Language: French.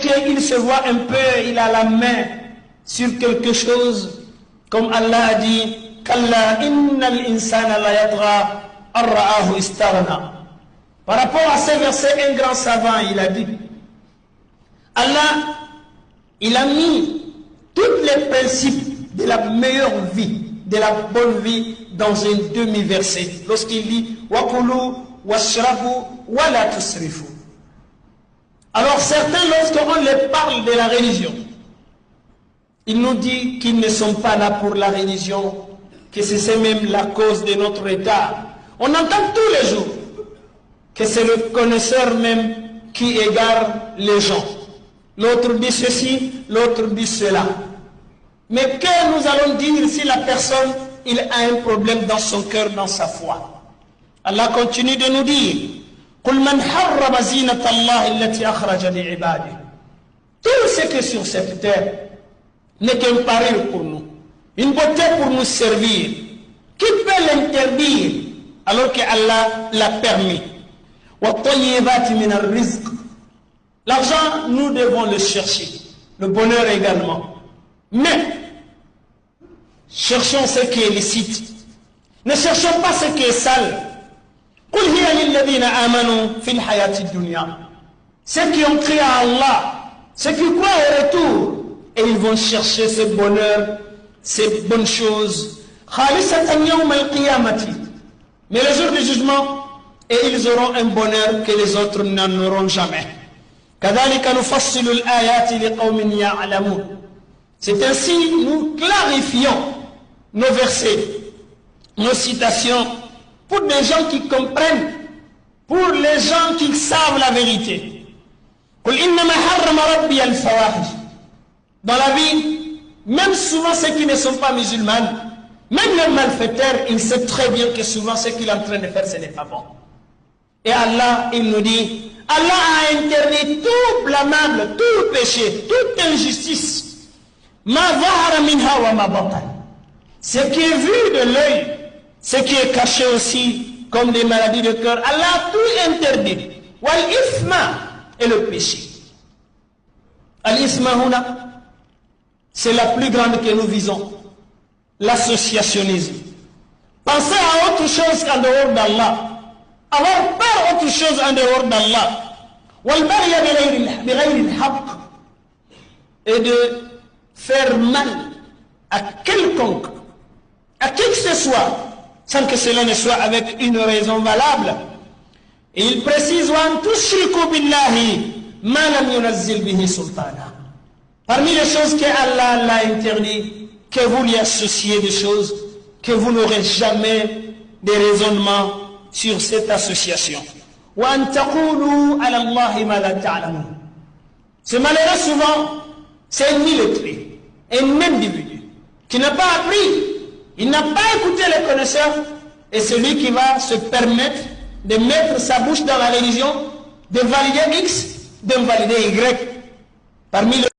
lorsqu'il se voit un peu, il a la main sur quelque chose, comme Allah a dit, Kalla innal insana la yadra ar-ra'ahu istaghna. Par rapport à ce verset, un grand savant, il a dit, Allah, il a mis tous les principes de la meilleure vie, de la bonne vie, dans un demi-verset. Lorsqu'il dit, Wakulu, washrabu, wala tusrifu. Alors certains, lorsqu'on les parle de la religion, ils nous disent qu'ils ne sont pas là pour la religion, que c'est même la cause de notre état. On entend tous les jours que c'est le connaisseur même qui égare les gens. L'autre dit ceci, l'autre dit cela. Mais que nous allons dire si la personne il a un problème dans son cœur, dans sa foi? Allah continue de nous dire, قُلْ مَنْ حَرَّمَ زِينَةَ اللَّهِ الَّتِي أَخْرَجَ لِعِبَادِهِ. Tout ce qui est sur cette terre n'est qu'un parure pour nous, une beauté pour nous servir. Qui peut l'interdire alors que Allah l'a permis? وَالطَّيِّبَاتِ مِنَ الرِّزْقِ. L'argent, nous devons le chercher, le bonheur également. Mais cherchons ce qui est licite. Ne cherchons pas ce qui est sale. قُلْ هِيَ لِلَّذِينَ آمَنُوا فِي الْحَيَاةِ الدُّنْيَا. Ceux qui ont crié à Allah, ceux qui croient au retour, et ils vont chercher ce bonheur, ces bonnes choses. خَالِصَةً يَوْمَ الْقِيَامَةِ. Mais le jour du jugement, et ils auront un bonheur que les autres n'en auront jamais. كَذَلِكَ نُفَصِّلُ الْآيَاتِ لِقَوْمٍ يَعْلَمُونَ. C'est ainsi nous clarifions nos versets, nos citations, pour des gens qui comprennent, pour les gens qui savent la vérité. قُلْ إِنَّمَا حَرَّمَ رَبِّيَ الْفَوَاحِشَ. Dans la vie, même souvent ceux qui ne sont pas musulmans, même les malfaiteurs, ils savent très bien que souvent ce qu'il est en train de faire, ce n'est pas bon. Et Allah, il nous dit, Allah a interdit tout blâmable, tout péché, toute injustice. Ma zahara minha wa ma batan. Ce qui est vu de l'œil, ce qui est caché aussi, comme des maladies de cœur, Allah a tout interdit. Wal ithma, et le péché. Al ithma huna, c'est la plus grande que nous visons, l'associationnisme. Penser à autre chose qu'en dehors d'Allah, avoir peur autre chose en dehors d'Allah, wal baghy bighayri al-haqq, et de faire mal à quelconque, à qui que ce soit, sans que cela ne soit avec une raison valable. Et il précise, parmi les choses que Allah l'a interdit, que vous lui associez des choses, que vous n'aurez jamais des raisonnements sur cette association. C'est malheureux souvent, c'est un illettré, un individu qui n'a pas appris, il n'a pas écouté les connaisseurs, et celui qui va se permettre de mettre sa bouche dans la religion, de valider X, d'invalider Y. Parmi les